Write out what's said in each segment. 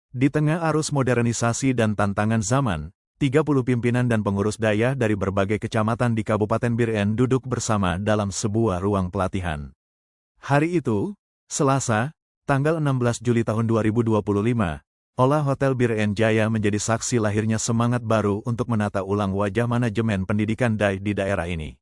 Di tengah arus modernisasi dan tantangan zaman, 30 pimpinan dan pengurus dayah dari berbagai kecamatan di Kabupaten Bir-En duduk bersama dalam sebuah ruang pelatihan. Hari itu, Selasa, tanggal 16 Juli tahun 2025, Olah Hotel Bir-En Jaya menjadi saksi lahirnya semangat baru untuk menata ulang wajah manajemen pendidikan dayah di daerah ini.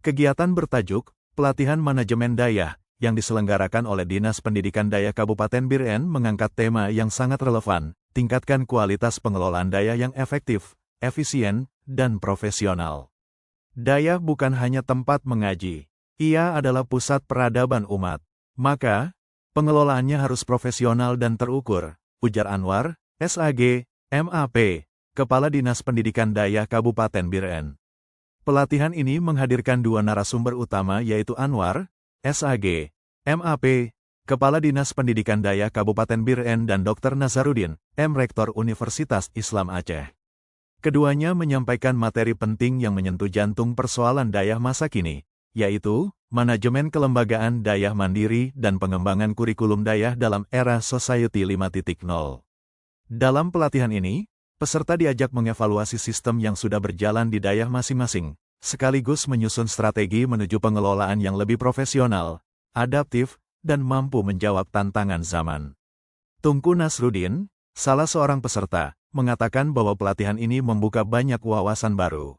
Kegiatan bertajuk Pelatihan Manajemen Dayah yang diselenggarakan oleh Dinas Pendidikan Dayah Kabupaten Bir-En mengangkat tema yang sangat relevan, tingkatkan kualitas pengelolaan dayah yang efektif, efisien, dan profesional. Dayah bukan hanya tempat mengaji, ia adalah pusat peradaban umat. Maka, pengelolaannya harus profesional dan terukur, ujar Anwar, SAG, MAP, Kepala Dinas Pendidikan Dayah Kabupaten Bir-En. Pelatihan ini menghadirkan dua narasumber utama yaitu Anwar, SAG, MAP, Kepala Dinas Pendidikan Dayah Kabupaten Bir-En dan Dr. Nazarudin, Rektor Universitas Islam Aceh. Keduanya menyampaikan materi penting yang menyentuh jantung persoalan dayah masa kini, yaitu manajemen kelembagaan dayah mandiri dan pengembangan kurikulum dayah dalam era Society 5.0. Dalam pelatihan ini, peserta diajak mengevaluasi sistem yang sudah berjalan di dayah masing-masing, sekaligus menyusun strategi menuju pengelolaan yang lebih profesional, adaptif, dan mampu menjawab tantangan zaman. Tungku Nasrudin, salah seorang peserta, mengatakan bahwa pelatihan ini membuka banyak wawasan baru.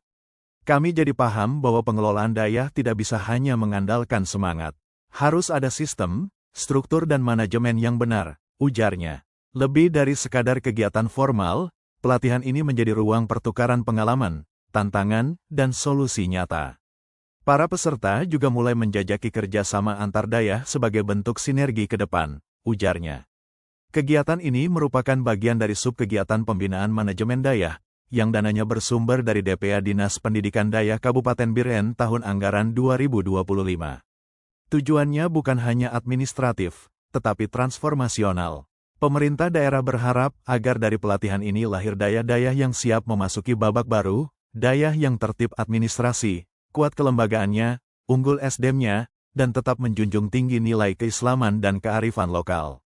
Kami jadi paham bahwa pengelolaan dayah tidak bisa hanya mengandalkan semangat. Harus ada sistem, struktur dan manajemen yang benar, ujarnya. Lebih dari sekadar kegiatan formal, pelatihan ini menjadi ruang pertukaran pengalaman, tantangan, dan solusi nyata. Para peserta juga mulai menjajaki kerjasama antar dayah sebagai bentuk sinergi ke depan, ujarnya. Kegiatan ini merupakan bagian dari subkegiatan pembinaan manajemen dayah, yang dananya bersumber dari DPA Dinas Pendidikan Dayah Kabupaten Bir-En tahun anggaran 2025. Tujuannya bukan hanya administratif, tetapi transformasional. Pemerintah daerah berharap agar dari pelatihan ini lahir dayah-dayah yang siap memasuki babak baru, dayah yang tertib administrasi, kuat kelembagaannya, unggul SDM-nya, dan tetap menjunjung tinggi nilai keislaman dan kearifan lokal.